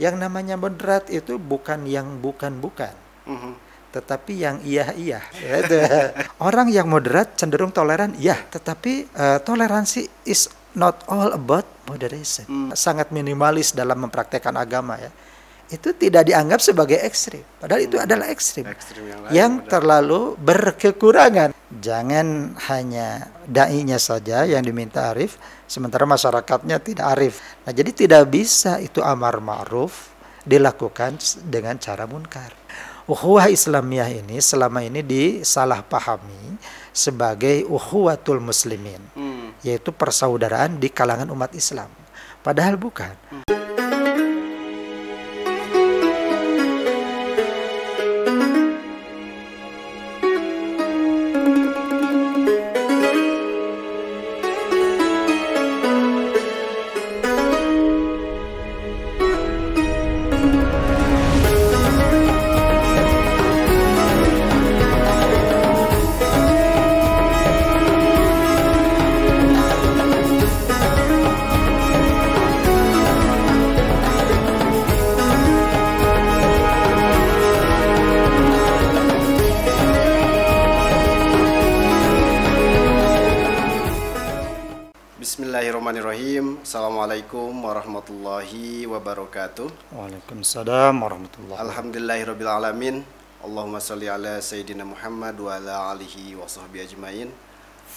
Yang namanya moderat itu bukan yang bukan-bukan, tetapi yang iya-iya. Gitu. Orang yang moderat cenderung toleran, ya, tetapi toleransi is not all about moderation. Sangat minimalis dalam mempraktekkan agama ya. Itu tidak dianggap sebagai ekstrim. Padahal itu adalah ekstrim yang terlalu berkekurangan. Jangan hanya dai-nya saja yang diminta arif, sementara masyarakatnya tidak arif. Nah, jadi tidak bisa itu amar ma'ruf dilakukan dengan cara munkar. Ukhuwah Islamiyah ini selama ini disalahpahami sebagai ukhuwatul muslimin, yaitu persaudaraan di kalangan umat Islam. Padahal bukan. Bismillahirrahmanirrahim. Assalamualaikum warahmatullahi wabarakatuh. Waalaikumsalam warahmatullahi wabarakatuh. Alhamdulillahirabbil alamin. Allahumma sholli ala sayyidina Muhammad wa ala alihi wa sahbihi ajmain.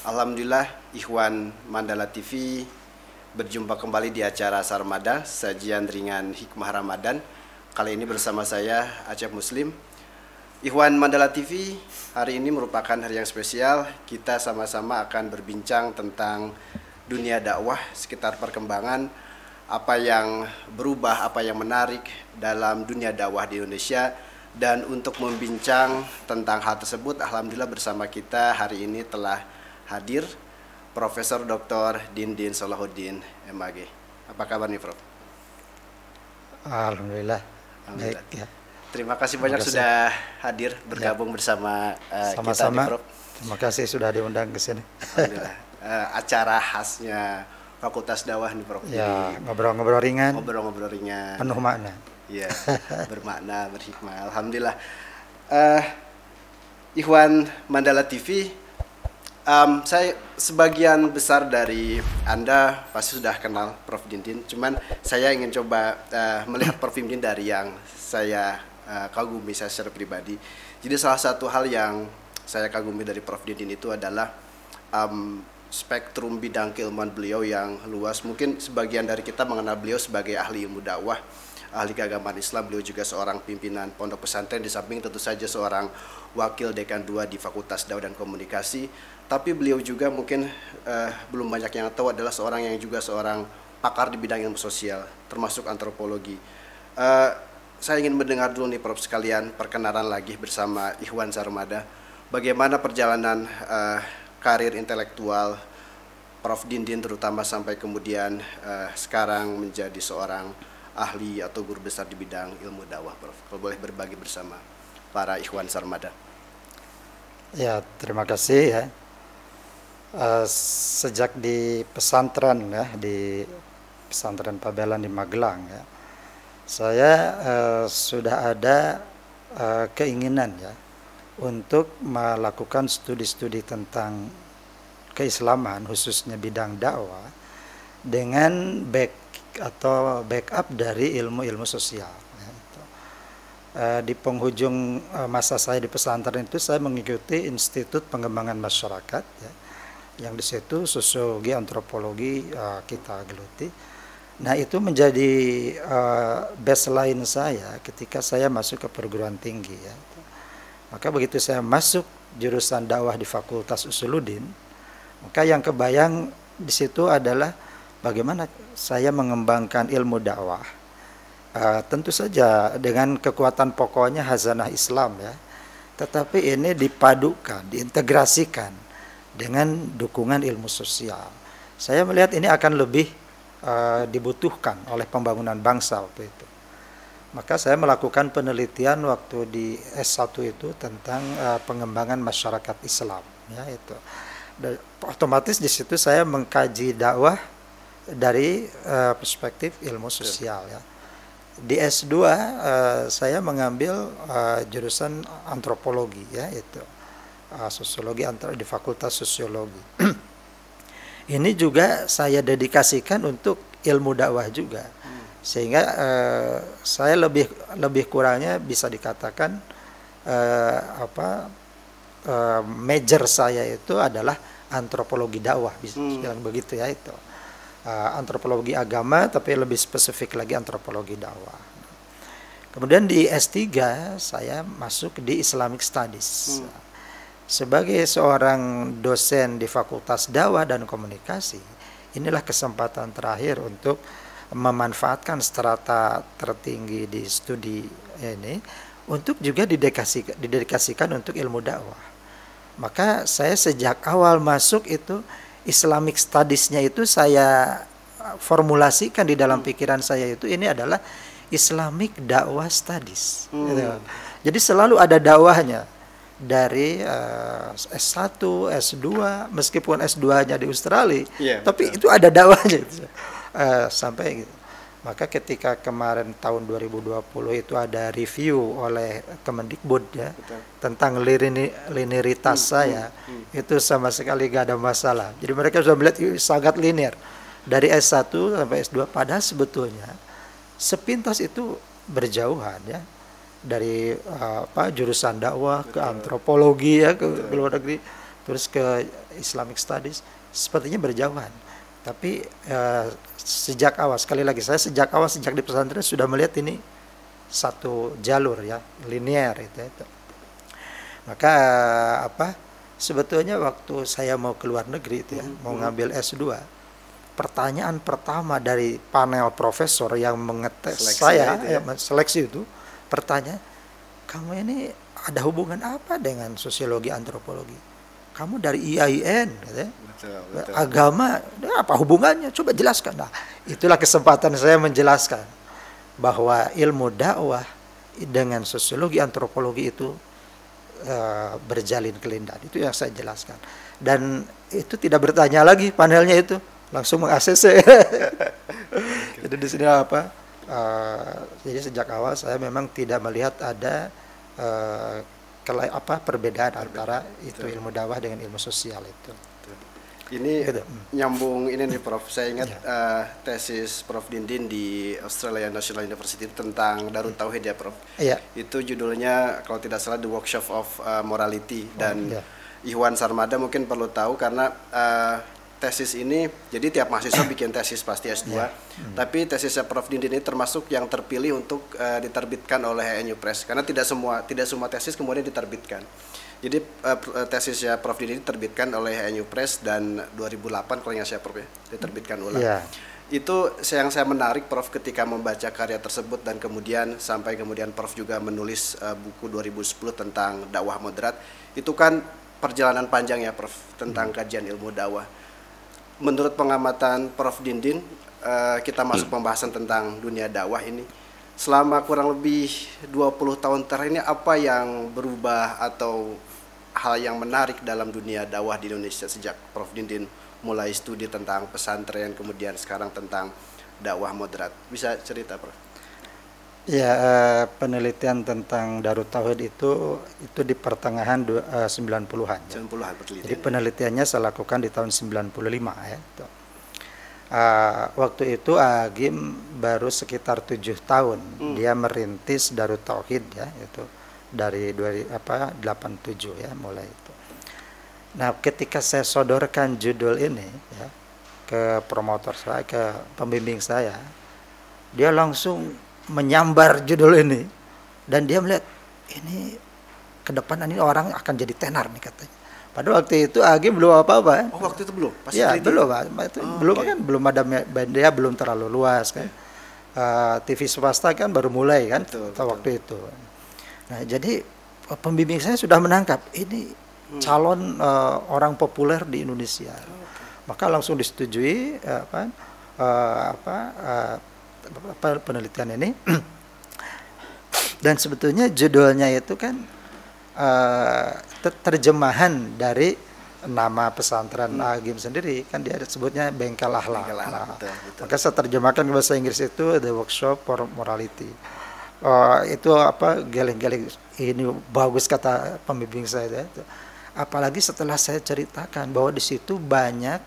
Alhamdulillah, Ikhwan Mandala TV berjumpa kembali di acara Sarmada, sajian ringan hikmah Ramadan. Kali ini bersama saya Acep Muslim. Ikhwan Mandala TV, hari ini merupakan hari yang spesial. Kita sama-sama akan berbincang tentang dunia dakwah, sekitar perkembangan apa yang berubah, apa yang menarik dalam dunia dakwah di Indonesia. Dan untuk membincang tentang hal tersebut, alhamdulillah bersama kita hari ini telah hadir Profesor Dr. Dindin Salahuddin MAG. Apa kabar nih, Prof? Alhamdulillah. Alhamdulillah. Baik, ya. Terima kasih banyak sudah hadir bergabung bersama kita nih, Prof. Terima kasih sudah diundang ke sini. Alhamdulillah. Acara khasnya Fakultas Dakwah nih, Prof. Ya, ngobrol-ngobrol ringan. Ngobrol-ngobrol ringan. Penuh makna. Iya, bermakna, berhikmah. Alhamdulillah. Ikhwan Mandala TV, saya sebagian besar dari Anda pasti sudah kenal Prof. Dindin. Cuman saya ingin coba melihat Prof. Dindin dari yang saya kagumi saya secara pribadi. Jadi salah satu hal yang saya kagumi dari Prof. Dindin itu adalah spektrum bidang keilmuan beliau yang luas. Mungkin sebagian dari kita mengenal beliau sebagai ahli ilmu dakwah, ahli keagamaan Islam. Beliau juga seorang pimpinan pondok pesantren, di samping tentu saja seorang wakil dekan 2 di Fakultas Dakwah dan Komunikasi. Tapi beliau juga mungkin belum banyak yang tahu adalah seorang yang juga seorang pakar di bidang ilmu sosial, termasuk antropologi. Saya ingin mendengar dulu nih, Prof, sekalian perkenalan lagi bersama Ikhwan Sarmada. Bagaimana perjalanan karir intelektual Prof. Dindin terutama sampai kemudian sekarang menjadi seorang ahli atau guru besar di bidang ilmu dakwah, Prof. Kalau boleh berbagi bersama para Ikhwan Sarmada. Ya, terima kasih ya. Sejak di pesantren ya, di pesantren Pabelan di Magelang ya, saya sudah ada keinginan ya untuk melakukan studi-studi tentang keislaman, khususnya bidang dakwah, dengan backup dari ilmu-ilmu sosial. Di penghujung masa saya di pesantren itu, saya mengikuti Institut Pengembangan Masyarakat, ya, yang di situ sosiologi, antropologi kita geluti. Nah, itu menjadi baseline saya ketika saya masuk ke perguruan tinggi, ya. Maka begitu saya masuk jurusan dakwah di Fakultas Usuluddin, maka yang kebayang di situ adalah bagaimana saya mengembangkan ilmu dakwah. Tentu saja dengan kekuatan pokoknya hazanah Islam ya, tetapi ini dipadukan, diintegrasikan dengan dukungan ilmu sosial. Saya melihat ini akan lebih dibutuhkan oleh pembangunan bangsa waktu itu. Maka saya melakukan penelitian waktu di S1 itu tentang pengembangan masyarakat Islam, ya itu. Dan otomatis di situ saya mengkaji dakwah dari perspektif ilmu sosial, ya. Di S2 saya mengambil jurusan antropologi ya, itu sosiologi di Fakultas Sosiologi. Ini juga saya dedikasikan untuk ilmu dakwah juga, sehingga saya lebih kurangnya bisa dikatakan major saya itu adalah antropologi dakwah, bisa bilang begitu ya, itu antropologi agama, tapi lebih spesifik lagi antropologi dakwah. Kemudian di S3 saya masuk di Islamic Studies. Sebagai seorang dosen di Fakultas Dakwah dan Komunikasi, inilah kesempatan terakhir untuk memanfaatkan strata tertinggi di studi ini untuk juga didedikasikan untuk ilmu dakwah. Maka saya sejak awal masuk itu Islamic Studies-nya itu saya formulasikan di dalam pikiran saya itu ini adalah Islamic Dakwah Studies. Gitu. Jadi selalu ada dakwahnya dari S1, S2, meskipun S2-nya di Australia, tapi itu ada dakwahnya sampai gitu. Maka ketika kemarin tahun 2020 itu ada review oleh Kemendikbud ya, tentang linearitas saya, itu sama sekali gak ada masalah. Jadi mereka sudah melihat sangat linear dari S1 sampai S2, padahal sebetulnya sepintas itu berjauhan ya, dari jurusan dakwah ke antropologi ya, ke luar negeri, terus ke Islamic Studies, sepertinya berjauhan. Tapi sejak awal, sekali lagi saya sejak di pesantren sudah melihat ini satu jalur ya, linear itu. Maka sebetulnya waktu saya mau ke luar negeri itu ya, mau ngambil S2, pertanyaan pertama dari panel profesor yang mengetes saya seleksi itu, pertanyaan, kamu ini ada hubungan apa dengan sosiologi antropologi? Kamu dari IAIN, gitu. Betul. Agama, apa hubungannya? Coba jelaskan. Nah, itulah kesempatan saya menjelaskan bahwa ilmu dakwah dengan sosiologi antropologi itu berjalin kelindan. Itu yang saya jelaskan. Dan itu tidak bertanya lagi panelnya itu, langsung meng-ACC. Jadi di sini jadi sejak awal saya memang tidak melihat ada perbedaan antara itu ilmu dakwah dengan ilmu sosial itu. Ini gitu. Nyambung ini nih Prof. Saya ingat tesis Prof. Dindin di Australia National University tentang Darut Tauhid ya Prof. Itu judulnya kalau tidak salah The Workshop of Morality, dan Ikhwan Sarmada mungkin perlu tahu karena tesis ini, jadi tiap mahasiswa bikin tesis pasti S2, tapi tesisnya Prof. Dindin ini termasuk yang terpilih untuk diterbitkan oleh HNU Press, karena tidak semua tesis kemudian diterbitkan. Jadi tesisnya Prof. Dindin diterbitkan oleh HNU Press dan 2008 kalau nggak saya Prof ya, diterbitkan ulang. Itu yang saya menarik Prof ketika membaca karya tersebut, dan kemudian Prof juga menulis buku 2010 tentang dakwah moderat. Itu kan perjalanan panjang ya Prof tentang kajian ilmu dakwah. Menurut pengamatan Prof. Dindin, kita masuk pembahasan tentang dunia dakwah ini. Selama kurang lebih 20 tahun terakhir ini, apa yang berubah atau hal yang menarik dalam dunia dakwah di Indonesia sejak Prof. Dindin mulai studi tentang pesantren, kemudian sekarang tentang dakwah moderat? Bisa cerita Prof? Ya, penelitian tentang Darut Tauhid itu di pertengahan 90-an. 90-an penelitian. Jadi penelitiannya saya lakukan di tahun 95 ya. Waktu itu Agim baru sekitar 7 tahun. Dia merintis Darut Tauhid ya, itu dari 87 ya mulai itu. Nah, ketika saya sodorkan judul ini ya ke promotor saya, ke pembimbing saya, dia langsung menyambar judul ini, dan dia melihat ini ke depan ini orang akan jadi tenar nih katanya. Padahal waktu itu Agim belum apa-apa. Oh, waktu itu belum? Ya, belum. Belum ada media, belum terlalu luas kan. TV swasta kan baru mulai kan waktu itu. Nah, jadi pembimbing saya sudah menangkap ini calon orang populer di Indonesia. Maka langsung disetujui penelitian ini. Dan sebetulnya judulnya itu kan terjemahan dari nama pesantren Agim sendiri kan dia sebutnya bengkel akhlak. Bengkel akhlak, Nah, betul, betul. maka saya terjemahkan ke bahasa Inggris itu the workshop for morality. Itu apa geleng-geleng ini bagus kata pembimbing saya itu. Apalagi setelah saya ceritakan bahwa di situ banyak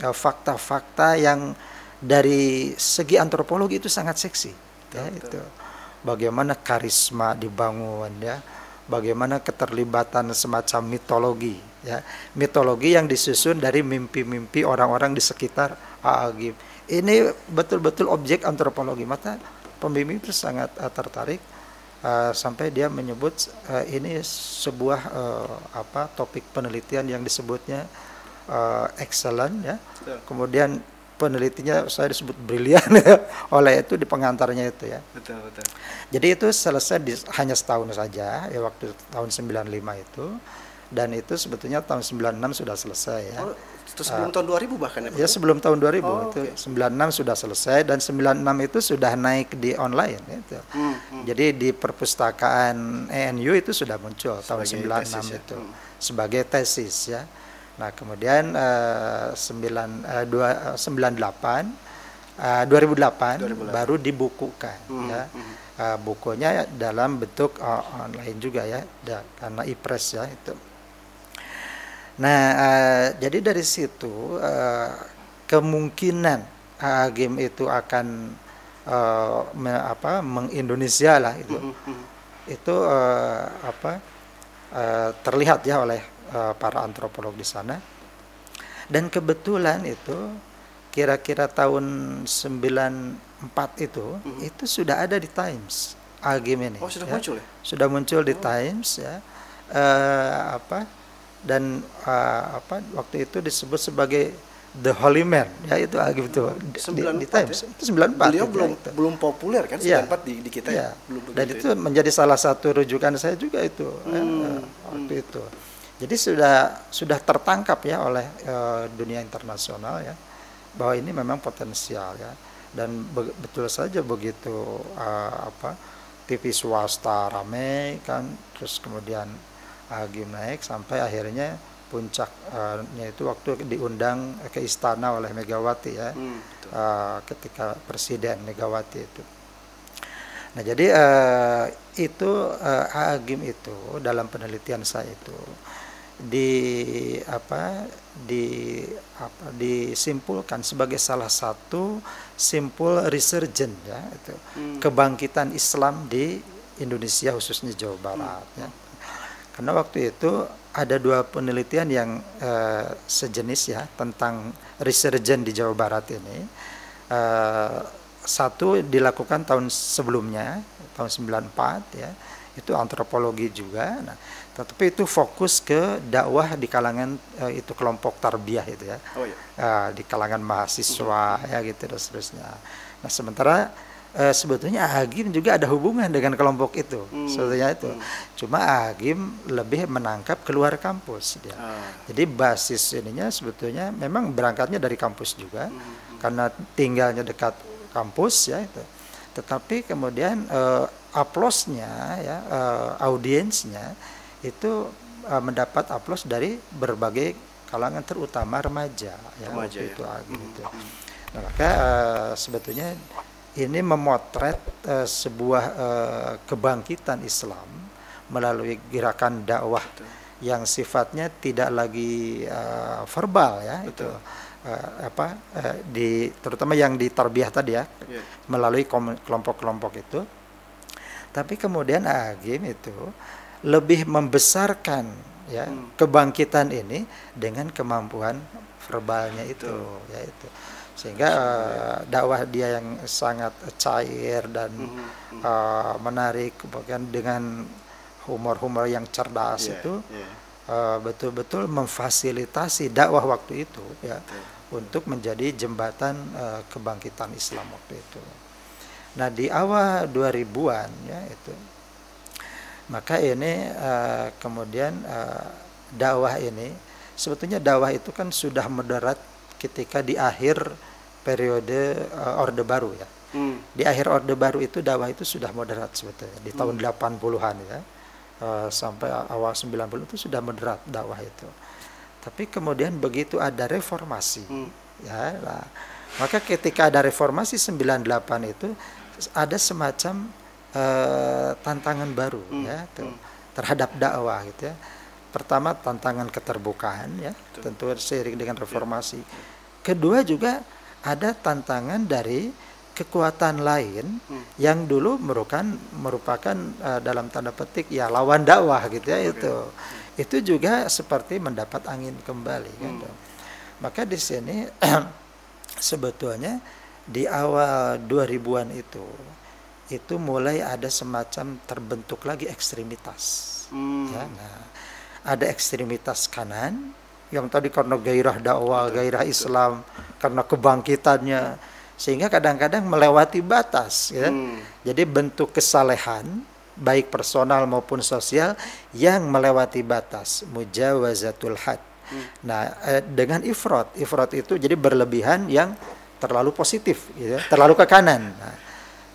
fakta-fakta yang dari segi antropologi itu sangat seksi ya, itu bagaimana karisma dibangun ya, bagaimana keterlibatan semacam mitologi ya, mitologi yang disusun dari mimpi-mimpi orang-orang di sekitar Agim. Ini betul-betul objek antropologi. Maka pembimbing itu sangat tertarik sampai dia menyebut ini sebuah topik penelitian yang disebutnya excellent ya. Kemudian penelitinya saya disebut brilian ya, oleh itu di pengantarnya itu ya. Betul, betul. Jadi itu selesai hanya setahun saja ya, waktu tahun 95 itu, dan itu sebetulnya tahun 96 sudah selesai ya. Oh, itu sebelum tahun 2000 bahkan ya? Ya sebelum tahun 2000 oh, itu okay. 96 sudah selesai dan 96 itu sudah naik di online gitu. Jadi di perpustakaan ENU itu sudah muncul tahun 96 tesis, ya? Itu sebagai tesis ya. Nah kemudian 2008 baru dibukukan ya. Bukunya dalam bentuk online juga ya, karena e-press ya itu. Nah jadi dari situ kemungkinan Agim itu akan mengindonesia lah itu terlihat ya oleh para antropolog di sana. Dan kebetulan itu kira-kira tahun 94 itu sudah ada di Times Agim ini. Oh, sudah ya. muncul ya? Sudah muncul di Times ya. Dan waktu itu disebut sebagai The Holy Man ya, itu Agim itu di Times ya? Itu 94. Beliau belum populer kan 94 ya. di kita ya. ya. Belum Dan itu ya menjadi salah satu rujukan saya juga itu waktu itu. Jadi sudah tertangkap ya oleh dunia internasional ya, bahwa ini memang potensial ya. Dan betul saja begitu TV swasta ramai kan, terus kemudian Agim naik sampai akhirnya puncaknya itu waktu diundang ke istana oleh Megawati ya, ketika Presiden Megawati itu. Nah jadi itu Agim itu dalam penelitian saya itu disimpulkan sebagai salah satu simpul resurgent ya, itu kebangkitan Islam di Indonesia khususnya Jawa Barat ya. Karena waktu itu ada dua penelitian yang sejenis ya tentang resurgent di Jawa Barat ini. Satu dilakukan tahun sebelumnya, tahun 94 ya, itu antropologi juga. Nah, tetapi itu fokus ke dakwah di kalangan itu kelompok tarbiyah itu ya. Oh, iya. Di kalangan mahasiswa ya gitu dan seterusnya. Nah, sementara sebetulnya Agim juga ada hubungan dengan kelompok itu. Sebetulnya itu. Cuma Agim lebih menangkap keluar kampus dia. Jadi basis ininya sebetulnya memang berangkatnya dari kampus juga. Karena tinggalnya dekat kampus ya itu. Tetapi kemudian aplausnya ya, audiensnya itu mendapat aplaus dari berbagai kalangan, terutama remaja ya, remaja ya. Itu gitu. Nah, maka sebetulnya ini memotret sebuah kebangkitan Islam melalui gerakan dakwah yang sifatnya tidak lagi verbal ya. Betul. Itu terutama yang di tarbiyah tadi ya, melalui kelompok-kelompok itu. Tapi kemudian Agim itu lebih membesarkan ya kebangkitan ini dengan kemampuan verbalnya itu ya itu. Sehingga dakwah dia yang sangat cair dan menarik, bahkan dengan humor-humor yang cerdas itu betul-betul memfasilitasi dakwah waktu itu ya, untuk menjadi jembatan kebangkitan Islam waktu itu. Nah di awal 2000-an ya itu, maka ini kemudian dakwah ini sebetulnya dakwah itu kan sudah moderat ketika di akhir periode Orde Baru ya. Di akhir Orde Baru itu dakwah itu sudah moderat sebetulnya di tahun 80-an ya. sampai awal 90 itu sudah moderat dakwah itu. Tapi kemudian begitu ada reformasi, ya, nah, maka ketika ada reformasi 98 itu ada semacam tantangan baru, ya, terhadap dakwah gitu ya. Pertama tantangan keterbukaan, ya, tentu seiring dengan reformasi. Kedua juga ada tantangan dari kekuatan lain yang dulu merupakan dalam tanda petik ya lawan dakwah gitu ya. Itu juga seperti mendapat angin kembali gitu. Maka di sini sebetulnya di awal 2000-an itu mulai ada semacam terbentuk lagi ekstremitas, ya. Nah, ada ekstremitas kanan yang tadi karena gairah dakwah, gairah Islam, karena kebangkitannya, sehingga kadang-kadang melewati batas, ya. Jadi bentuk kesalehan baik personal maupun sosial yang melewati batas, mujawazatul had. Nah, dengan ifrat itu jadi berlebihan yang terlalu positif, gitu, terlalu ke kanan.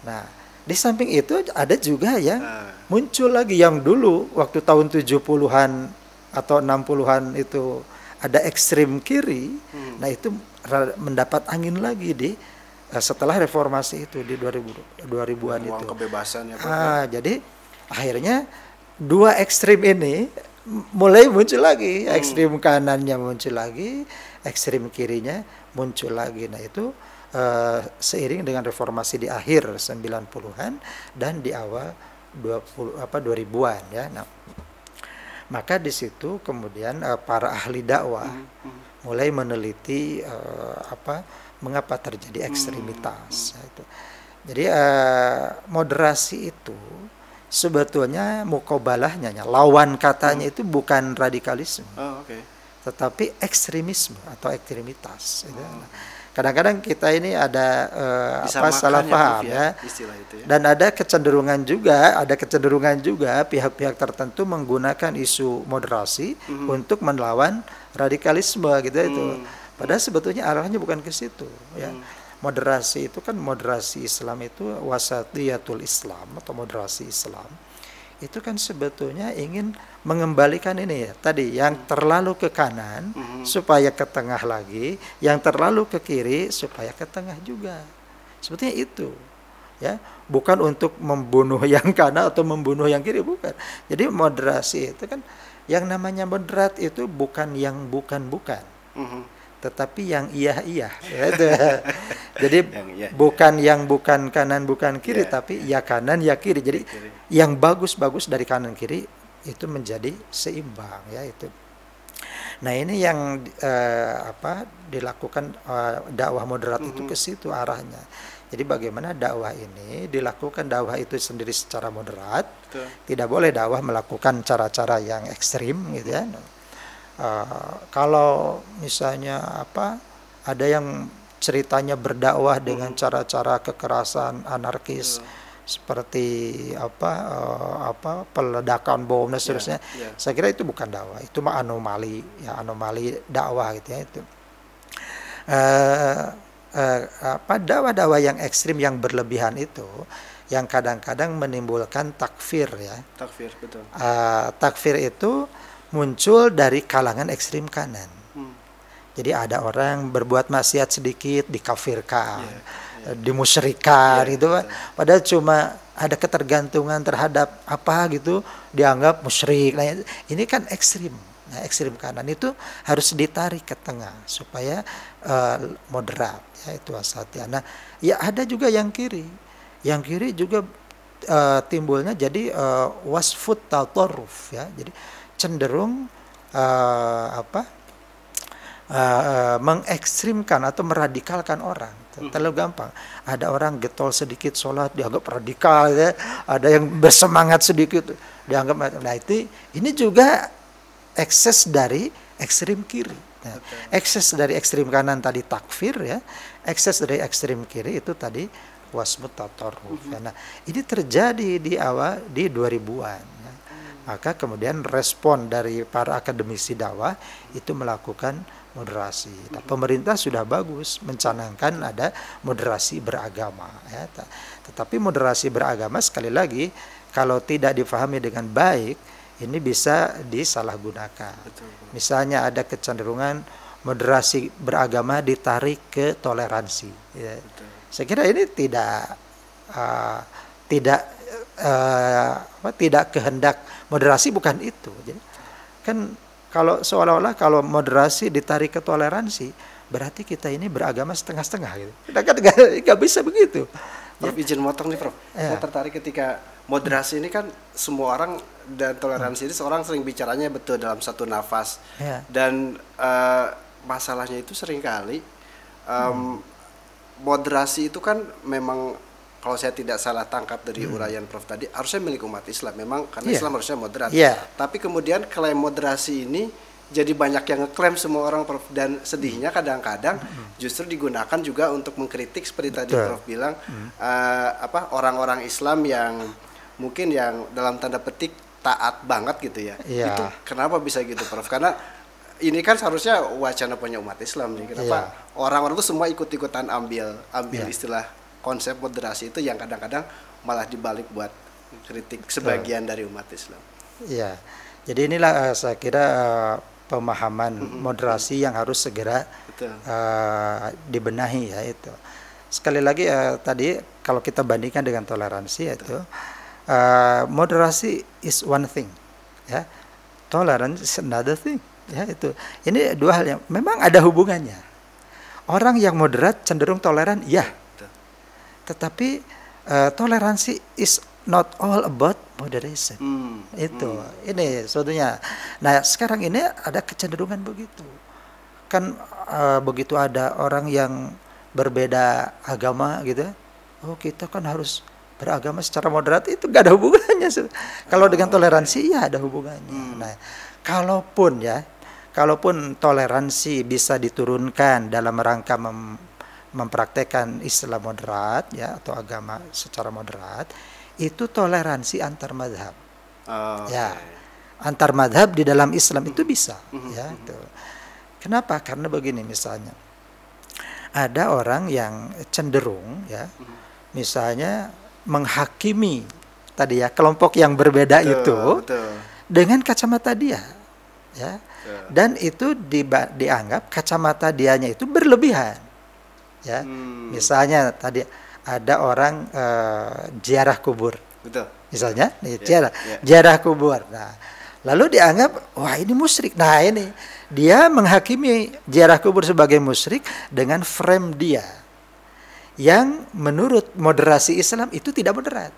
Nah, di samping itu ada juga yang muncul lagi yang dulu waktu tahun 70-an atau 60-an itu ada ekstrim kiri. Nah, itu mendapat angin lagi setelah reformasi itu di 2000-an itu. Kebebasan ya, Jadi akhirnya dua ekstrim ini mulai muncul lagi, ekstrim kanannya muncul lagi, ekstrim kirinya muncul lagi. Nah, itu seiring dengan reformasi di akhir 90-an dan di awal 2000-an, ya. Nah, maka di situ kemudian para ahli dakwah mulai meneliti mengapa terjadi ekstremitas. Itu. Jadi moderasi itu sebetulnya mukobalahnya, lawan katanya itu bukan radikalisme, tetapi ekstremisme atau ekstremitas. Gitu. Kadang-kadang kita ini ada salah paham, ya. Istilah itu, ya. Dan ada kecenderungan juga pihak-pihak tertentu menggunakan isu moderasi untuk melawan radikalisme gitu itu. Padahal sebetulnya arahnya bukan ke situ, ya. Moderasi itu kan, moderasi Islam itu wasatiyatul Islam atau moderasi Islam. Itu kan sebetulnya ingin mengembalikan ini, ya, tadi yang terlalu ke kanan supaya ke tengah lagi, yang terlalu ke kiri supaya ke tengah juga. Sebetulnya itu, ya, bukan untuk membunuh yang kanan atau membunuh yang kiri, bukan. Jadi moderasi itu kan, yang namanya moderat itu bukan yang bukan-bukan, tetapi yang iya-iya. Jadi bukan yang bukan kanan bukan kiri, tapi ya kanan ya kiri. Jadi yang bagus-bagus dari kanan kiri itu menjadi seimbang, ya itu. Nah, ini yang dilakukan dakwah moderat itu ke situ arahnya. Jadi bagaimana dakwah ini dilakukan, dakwah itu sendiri secara moderat. Tidak boleh dakwah melakukan cara-cara yang ekstrim, gitu ya. Kalau misalnya ada yang ceritanya berdakwah dengan cara-cara kekerasan anarkis seperti peledakan bom dan seterusnya, saya kira itu bukan dakwah, itu mah anomali, ya, anomali dakwah gitu ya itu. Dakwah-dakwah yang ekstrim yang berlebihan itu yang kadang-kadang menimbulkan takfir, ya. Takfir, betul. Takfir itu muncul dari kalangan ekstrim kanan. Jadi ada orang berbuat maksiat sedikit dikafirkan, dimusyrikan, gitu, Pak. Padahal cuma ada ketergantungan terhadap gitu dianggap musyrik. Nah, ini kan ekstrim. Nah, ekstrim kanan itu harus ditarik ke tengah supaya moderat, ya, itu wasatiyah. Nah, ya ada juga yang kiri. Yang kiri juga timbulnya jadi wasfut tatarruf, ya. Jadi cenderung mengekstrimkan atau meradikalkan orang. Terlalu gampang. Ada orang getol sedikit sholat dianggap radikal, ya. Ada yang bersemangat sedikit dianggap. Nah, ini juga ekses dari ekstrim kiri. Nah, ekses dari ekstrim kanan tadi takfir, ya. Ekses dari ekstrim kiri itu tadi wasmut tatarruf. Nah, ini terjadi di awal di 2000-an. Ya. Maka kemudian respon dari para akademisi dakwah itu melakukan moderasi. Nah, pemerintah sudah bagus mencanangkan ada moderasi beragama, ya. Tetapi moderasi beragama sekali lagi kalau tidak difahami dengan baik ini bisa disalahgunakan. Betul. Misalnya ada kecenderungan moderasi beragama ditarik ke toleransi. Ya. Betul. Saya kira ini uh, tidak tidak kehendak moderasi, bukan itu. Jadi kan kalau seolah-olah kalau moderasi ditarik ke toleransi, berarti kita ini beragama setengah-setengah gitu. Kita kan nggak bisa begitu. Prof, izin motong nih Prof. Ya. Saya tertarik ketika moderasi ini kan semua orang, dan toleransi ini seorang sering bicaranya betul dalam satu nafas. Ya. Dan masalahnya itu seringkali moderasi itu kan memang, kalau saya tidak salah tangkap dari uraian Prof tadi, harusnya milik umat Islam memang, karena Islam harusnya moderat. Tapi kemudian klaim moderasi ini jadi banyak yang ngeklaim semua orang, Prof, dan sedihnya kadang-kadang justru digunakan juga untuk mengkritik seperti tadi Prof bilang, orang-orang Islam yang mungkin yang dalam tanda petik taat banget gitu ya. Itu kenapa bisa gitu, Prof? Karena ini kan seharusnya wacana punya umat Islam nih. Kenapa orang-orang itu semua ikut-ikutan ambil istilah konsep moderasi itu yang kadang-kadang malah dibalik buat kritik sebagian dari umat Islam. Iya. Jadi inilah saya kira pemahaman moderasi yang harus segera dibenahi ya itu. Sekali lagi tadi kalau kita bandingkan dengan toleransi itu moderasi is one thing, ya. Tolerance is another thing, ya itu. Ini dua hal yang memang ada hubungannya. Orang yang moderat cenderung toleran, ya. Tetapi toleransi is not all about moderation. Itu. Ini sebetulnya. Nah, sekarang ini ada kecenderungan begitu. Kan begitu ada orang yang berbeda agama gitu. Oh, kita kan harus beragama secara moderat, itu gak ada hubungannya. Kalau dengan toleransi ya ada hubungannya. Nah, kalaupun toleransi bisa diturunkan dalam rangka mempraktekkan Islam moderat ya, atau agama secara moderat, itu toleransi antar madhab. Ya, antar madhab di dalam Islam itu bisa. Ya, itu. Kenapa? Karena begini, misalnya ada orang yang cenderung ya, misalnya menghakimi tadi ya kelompok yang berbeda itu dengan kacamata dia, ya, dan itu dianggap kacamata dianya itu berlebihan. Ya, misalnya tadi ada orang ziarah kubur, misalnya ziarah kubur. Nah, lalu dianggap wah ini musyrik. Nah, ini dia menghakimi ziarah kubur sebagai musyrik dengan frame dia yang menurut moderasi Islam itu tidak moderat.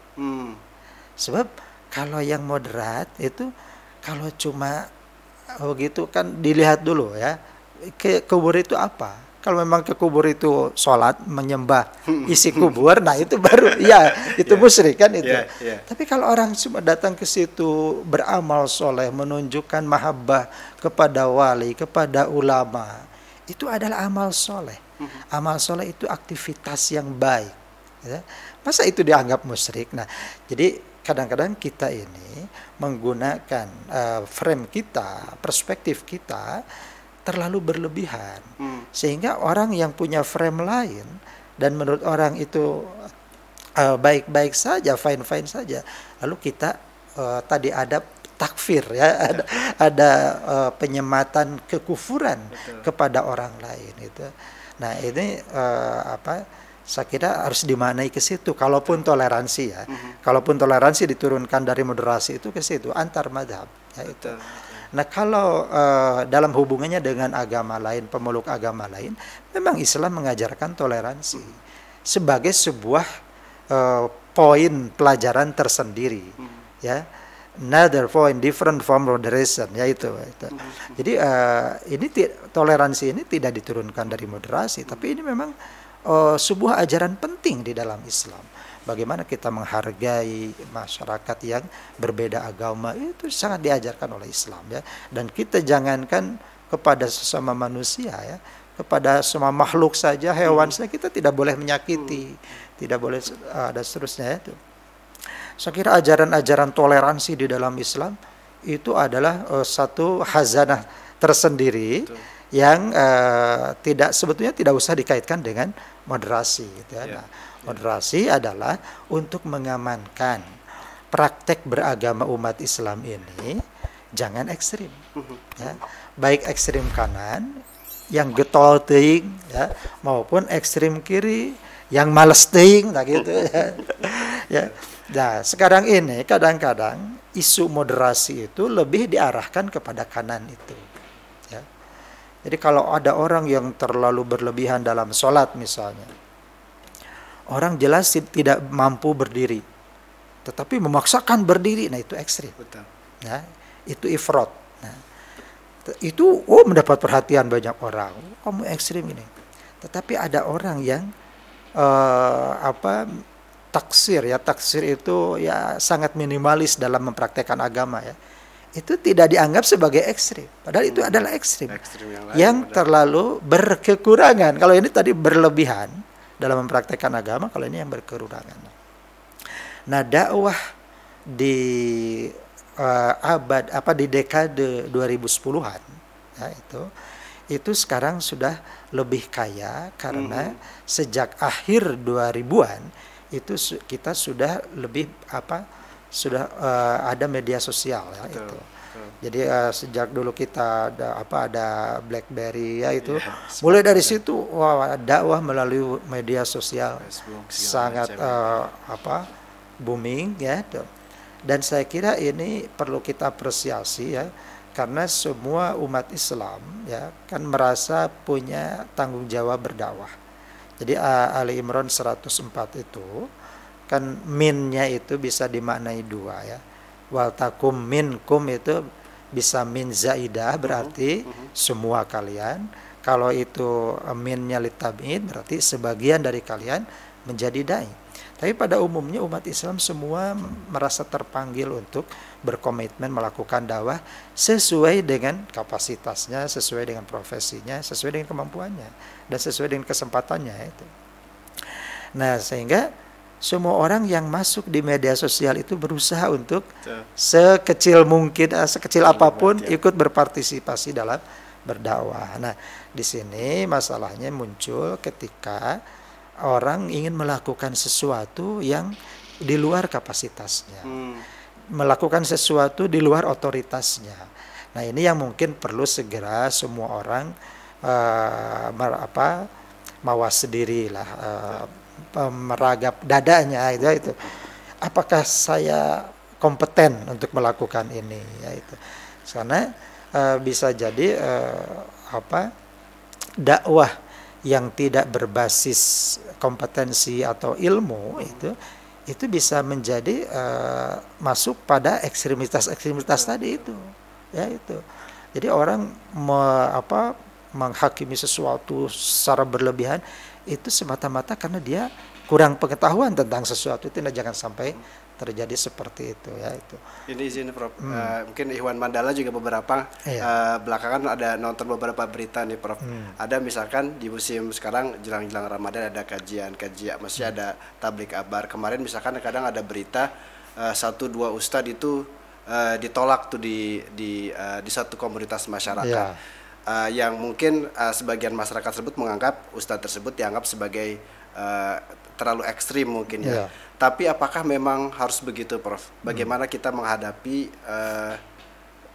Sebab kalau yang moderat itu kalau cuma begitu kan dilihat dulu ya, ke kubur itu apa. Kalau memang ke kubur itu sholat, menyembah isi kubur, nah itu baru ya itu musyrik kan itu. Tapi kalau orang cuma datang ke situ beramal soleh, menunjukkan mahabbah kepada wali, kepada ulama, itu adalah amal soleh. Amal soleh itu aktivitas yang baik. Ya. Masa itu dianggap musyrik? Nah, jadi kadang-kadang kita ini menggunakan frame kita, perspektif kita terlalu berlebihan, sehingga orang yang punya frame lain dan menurut orang itu baik-baik saja, fine-fine saja, lalu kita tadi ada takfir ya, ada penyematan kekufuran kepada orang lain itu. Nah, ini saya kira harus dimaknai ke situ. Kalaupun toleransi ya, kalaupun toleransi diturunkan dari moderasi itu ke situ antar madhab ya itu. Nah, kalau dalam hubungannya dengan agama lain, pemeluk agama lain, memang Islam mengajarkan toleransi sebagai sebuah poin pelajaran tersendiri, ya. Another point different from moderation, ya itu. Jadi ini toleransi ini tidak diturunkan dari moderasi, tapi ini memang sebuah ajaran penting di dalam Islam. Bagaimana kita menghargai masyarakat yang berbeda agama, itu sangat diajarkan oleh Islam ya. Dan kita jangankan kepada sesama manusia ya, kepada semua makhluk saja, hewan saja kita tidak boleh menyakiti, tidak boleh ada seterusnya itu. Saya kira ajaran-ajaran toleransi di dalam Islam itu adalah satu khazanah tersendiri yang sebetulnya tidak usah dikaitkan dengan moderasi gitu ya. Nah, moderasi adalah untuk mengamankan praktek beragama umat Islam ini jangan ekstrim, ya. Baik ekstrim kanan yang getol teuing, ya, maupun ekstrim kiri yang males teuing, nah gitu ya. Ya. Nah, sekarang ini kadang-kadang isu moderasi itu lebih diarahkan kepada kanan itu, ya. Jadi kalau ada orang yang terlalu berlebihan dalam sholat misalnya, orang jelas tidak mampu berdiri, tetapi memaksakan berdiri, nah itu ekstrim. Betul. Nah, itu ifrat. Nah, itu mendapat perhatian banyak orang. Kamu ekstrim ini. Tetapi ada orang yang taksir, ya, taksir itu ya sangat minimalis dalam mempraktekkan agama, ya. Itu tidak dianggap sebagai ekstrim. Padahal itu adalah ekstrim. Yang terlalu berkekurangan. Kalau ini tadi berlebihan dalam mempraktekkan agama, kalau ini yang berkekurangan. Nah, dakwah di di dekade 2010-an, ya, itu sekarang sudah lebih kaya karena sejak akhir 2000-an itu kita sudah lebih ada media sosial, ya. Betul, itu. Betul. Jadi sejak dulu kita ada BlackBerry, ya, itu mulai dari situ dakwah melalui media sosial Facebook, sangat booming, ya. Dan saya kira ini perlu kita apresiasi, ya, karena semua umat Islam, ya, kan merasa punya tanggung jawab berdakwah. Jadi Ali Imran 104 itu kan minnya itu bisa dimaknai dua, ya. Wal takum minkum itu bisa min zaidah, berarti semua kalian. Kalau itu minnya litab'id, berarti sebagian dari kalian menjadi dai. Tapi pada umumnya umat Islam semua merasa terpanggil untuk berkomitmen melakukan dakwah sesuai dengan kapasitasnya, sesuai dengan profesinya, sesuai dengan kemampuannya, dan sesuai dengan kesempatannya itu. Nah, sehingga semua orang yang masuk di media sosial itu berusaha untuk sekecil mungkin, sekecil apapun ikut berpartisipasi dalam berdakwah. Nah, di sini masalahnya muncul ketika orang ingin melakukan sesuatu yang di luar kapasitasnya, melakukan sesuatu di luar otoritasnya. Nah, ini yang mungkin perlu segera semua orang mawas sendiri lah, meragap dadanya, itu. Apakah saya kompeten untuk melakukan ini, ya, itu. Karena bisa jadi dakwah yang tidak berbasis kompetensi atau ilmu itu bisa menjadi masuk pada ekstremitas tadi itu, ya, itu. Jadi orang menghakimi sesuatu secara berlebihan itu semata-mata karena dia kurang pengetahuan tentang sesuatu itu. Nah, jangan sampai terjadi seperti itu, ya, itu. Ini izin, Prof. Mungkin Ikhwan Mandala juga beberapa belakangan ada nonton beberapa berita nih, Prof. Ada misalkan di musim sekarang jelang-jelang Ramadan ada kajian, masih ada tablik akbar. Kemarin misalkan kadang ada berita 1-2 ustadz itu ditolak tuh di satu komunitas masyarakat. Yang mungkin sebagian masyarakat tersebut menganggap ustadz tersebut dianggap sebagai terlalu ekstrim mungkin, ya. Tapi apakah memang harus begitu, Prof? Bagaimana kita menghadapi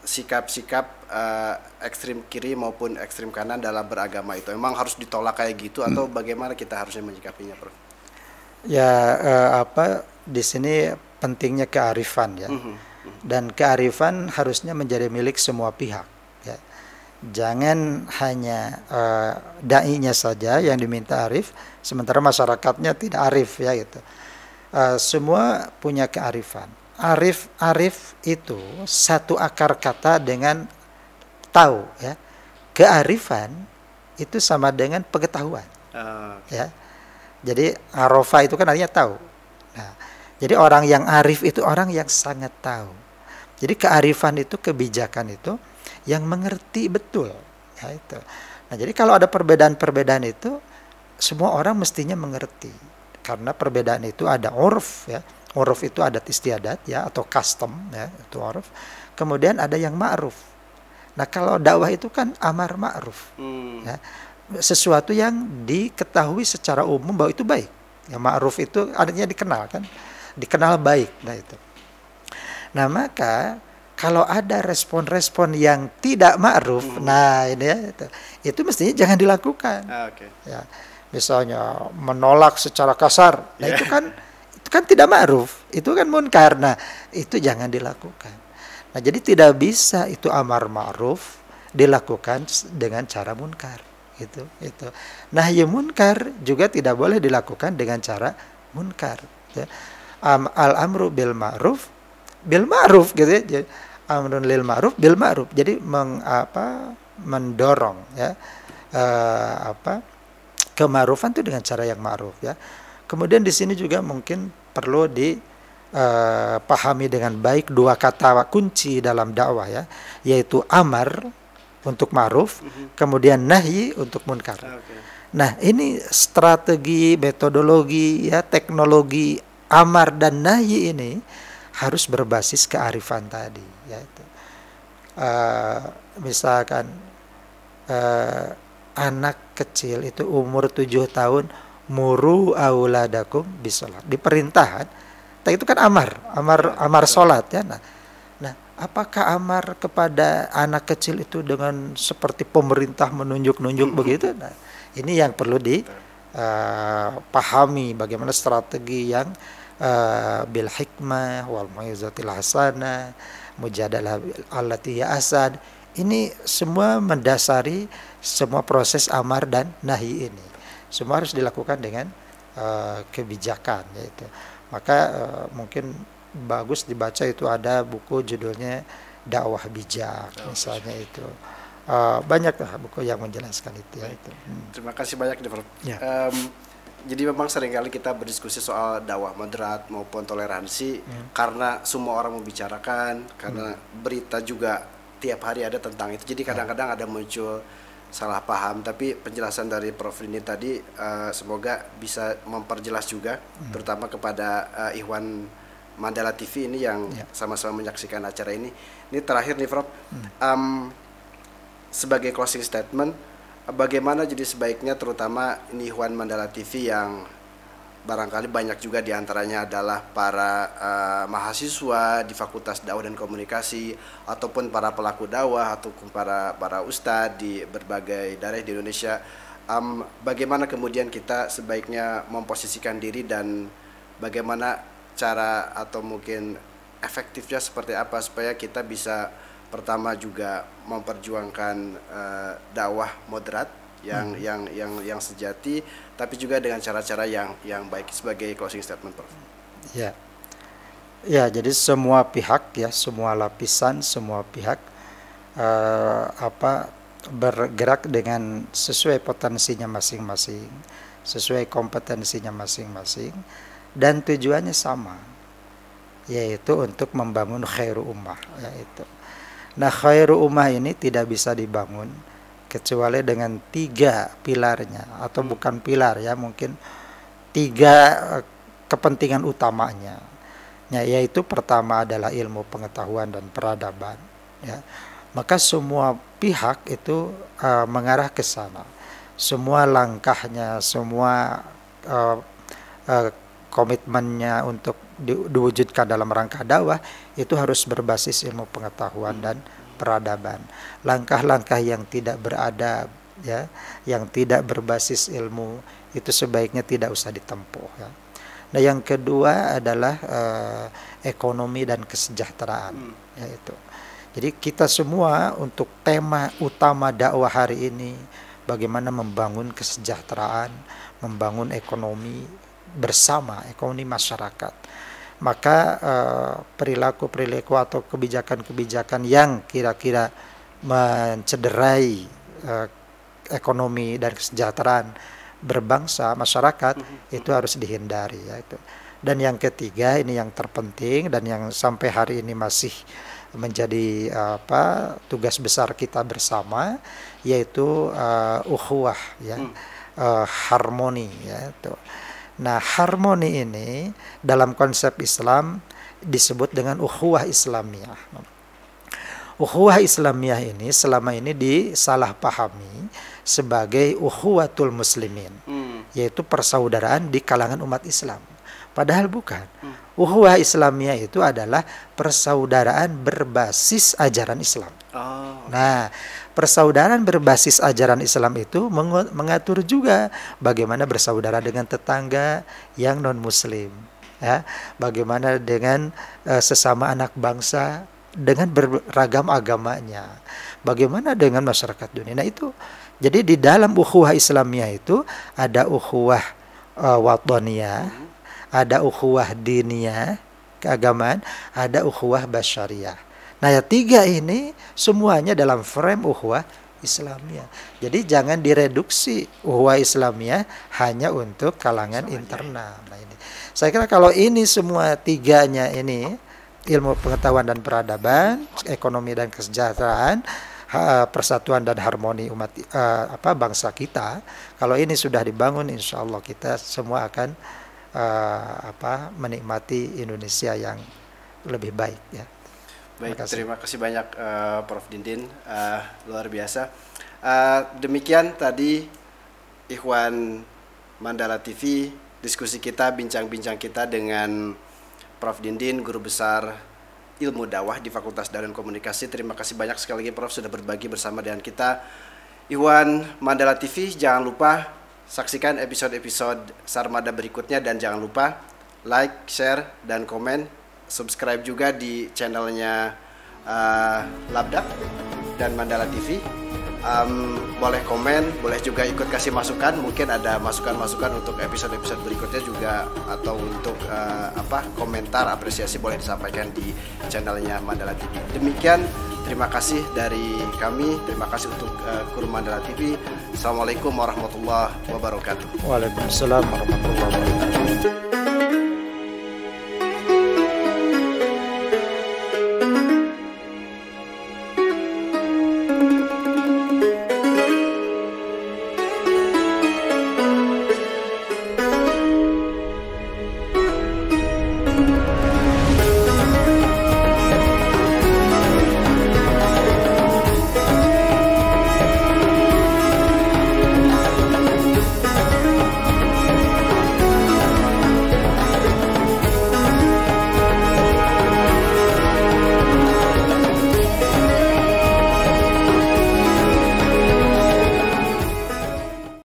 sikap-sikap ekstrim kiri maupun ekstrim kanan dalam beragama itu? Memang harus ditolak kayak gitu atau bagaimana kita harusnya menyikapinya, Prof? Ya, di sini pentingnya kearifan, ya. Dan kearifan harusnya menjadi milik semua pihak, ya. Jangan hanya dai-nya saja yang diminta arif, sementara masyarakatnya tidak arif, ya, gitu. Semua punya kearifan. Arif itu satu akar kata dengan tahu, ya. Kearifan itu sama dengan pengetahuan, ya. Jadi arofa itu kan artinya tahu. Nah, jadi orang yang arif itu orang yang sangat tahu. Jadi kearifan itu, kebijakan itu yang mengerti betul, ya, itu. Nah, jadi kalau ada perbedaan-perbedaan itu semua orang mestinya mengerti. Karena perbedaan itu ada urf, ya. Urf itu adat istiadat, ya, atau custom, ya, itu urf. Kemudian ada yang ma'ruf. Nah, kalau dakwah itu kan amar ma'ruf, ya. Sesuatu yang diketahui secara umum bahwa itu baik. Ya, ma'ruf itu artinya dikenal, kan? Dikenal baik, nah itu. Nah, maka kalau ada respon-respon yang tidak ma'ruf, nah ini ya, itu mestinya jangan dilakukan. Oke. Ya, misalnya menolak secara kasar, nah itu kan tidak ma'ruf, itu kan munkar. Nah, itu jangan dilakukan. Nah, jadi tidak bisa itu amar ma'ruf dilakukan dengan cara munkar. Itu. Nahyi munkar juga tidak boleh dilakukan dengan cara munkar. Ya. Al-amru bil ma'ruf bil ma'ruf gitu ya. Jadi, amrun lil ma'ruf bil ma'ruf. Jadi mendorong ya kema'rufan itu dengan cara yang ma'ruf ya. Kemudian di sini juga mungkin perlu dipahami dengan baik dua kata kunci dalam dakwah ya, yaitu amar untuk ma'ruf, kemudian nahyi untuk munkar. Nah, ini strategi, metodologi ya, teknologi amar dan nahyi ini harus berbasis kearifan tadi, yaitu misalkan anak kecil itu umur 7 tahun, muru auladakum bisolat, diperintahkan, tapi itu kan amar solat ya. Nah, apakah amar kepada anak kecil itu dengan seperti pemerintah menunjuk-nunjuk begitu? Nah, ini yang perlu dipahami bagaimana strategi yang bil hikmah wal mau'izatil hasanah mujadalah allati ya asad. Ini semua mendasari semua proses amar dan nahi ini. Semua harus dilakukan dengan kebijakan yaitu. Maka mungkin bagus dibaca, itu ada buku judulnya Dakwah Bijak misalnya itu. Banyak buku yang menjelaskan itu ya itu. Terima kasih banyak Prof. Ya. Jadi memang seringkali kita berdiskusi soal dakwah moderat maupun toleransi karena semua orang membicarakan, karena berita juga tiap hari ada tentang itu. Jadi kadang-kadang ada muncul salah paham, tapi penjelasan dari Prof ini tadi semoga bisa memperjelas juga, terutama kepada Ikhwan Mandala TV ini yang sama-sama menyaksikan acara ini. Ini terakhir nih Prof, sebagai closing statement, bagaimana jadi sebaiknya terutama ini Ikhwan Mandala TV yang barangkali banyak juga diantaranya adalah para mahasiswa di Fakultas Dakwah dan Komunikasi ataupun para pelaku dakwah ataupun para ustadz di berbagai daerah di Indonesia, bagaimana kemudian kita sebaiknya memposisikan diri dan bagaimana cara atau mungkin efektifnya seperti apa supaya kita bisa pertama juga memperjuangkan dakwah moderat yang sejati, tapi juga dengan cara-cara yang baik, sebagai closing statement, Prof. Ya, jadi semua pihak ya, semua lapisan, semua pihak bergerak dengan sesuai potensinya masing-masing, sesuai kompetensinya masing-masing, dan tujuannya sama, yaitu untuk membangun khairu ummah, yaitu. Nah, khairu ummah ini tidak bisa dibangun kecuali dengan 3 pilarnya, atau bukan pilar ya, mungkin 3 kepentingan utamanya. Ya, yaitu pertama adalah ilmu pengetahuan dan peradaban ya. Maka semua pihak itu mengarah ke sana. Semua langkahnya, semua komitmennya untuk diwujudkan dalam rangka dakwah itu harus berbasis ilmu pengetahuan dan peradaban. Langkah-langkah yang tidak beradab ya, yang tidak berbasis ilmu, itu sebaiknya tidak usah ditempuh ya. Nah, yang kedua adalah ekonomi dan kesejahteraan yaitu. Jadi kita semua untuk tema utama dakwah hari ini bagaimana membangun kesejahteraan, membangun ekonomi bersama, ekonomi masyarakat. Maka perilaku-perilaku atau kebijakan-kebijakan yang kira-kira mencederai ekonomi dan kesejahteraan berbangsa masyarakat itu harus dihindari ya itu. Dan yang ketiga, ini yang terpenting dan yang sampai hari ini masih menjadi tugas besar kita bersama, yaitu ukhuwah ya, harmoni ya itu. Nah, harmoni ini dalam konsep Islam disebut dengan ukhuwah Islamiyah. Ukhuwah Islamiyah ini selama ini disalahpahami sebagai ukhuwatul muslimin, yaitu persaudaraan di kalangan umat Islam. Padahal bukan. Ukhuwah Islamiyah itu adalah persaudaraan berbasis ajaran Islam. Oh. Nah, persaudaraan berbasis ajaran Islam itu mengatur juga bagaimana bersaudara dengan tetangga yang non-Muslim, ya, bagaimana dengan sesama anak bangsa dengan beragam agamanya, bagaimana dengan masyarakat dunia. Nah itu, jadi di dalam ukhuwah Islamiyah itu ada ukhuwah wataniyah, ada ukhuwah diniyah, keagamaan, ada ukhuwah basyariyah. Nah ya, tiga ini semuanya dalam frame ukhuwah Islamiyah. Jadi jangan direduksi ukhuwah Islamiyah hanya untuk kalangan internal. Nah ini, saya kira kalau ini semua tiganya ini, ilmu pengetahuan dan peradaban, ekonomi dan kesejahteraan, persatuan dan harmoni umat bangsa kita, kalau ini sudah dibangun, insya Allah kita semua akan menikmati Indonesia yang lebih baik, ya. Baik, terima kasih banyak Prof. Dindin, luar biasa. Demikian tadi Ikhwan Mandala TV, diskusi kita, bincang-bincang kita dengan Prof. Dindin, Guru Besar Ilmu Dakwah di Fakultas Dakwah dan Komunikasi. Terima kasih banyak sekali lagi Prof sudah berbagi bersama dengan kita. Ikhwan Mandala TV, jangan lupa saksikan episode-episode Sarmada berikutnya, dan jangan lupa like, share, dan komen. Subscribe juga di channelnya Labdak dan Mandala TV. Boleh komen, boleh juga ikut kasih masukan. Mungkin ada masukan-masukan untuk episode-episode berikutnya juga, atau untuk komentar apresiasi boleh disampaikan di channelnya Mandala TV. Demikian, terima kasih dari kami, terima kasih untuk kru Mandala TV. Assalamualaikum warahmatullahi wabarakatuh. Waalaikumsalam warahmatullahi wabarakatuh.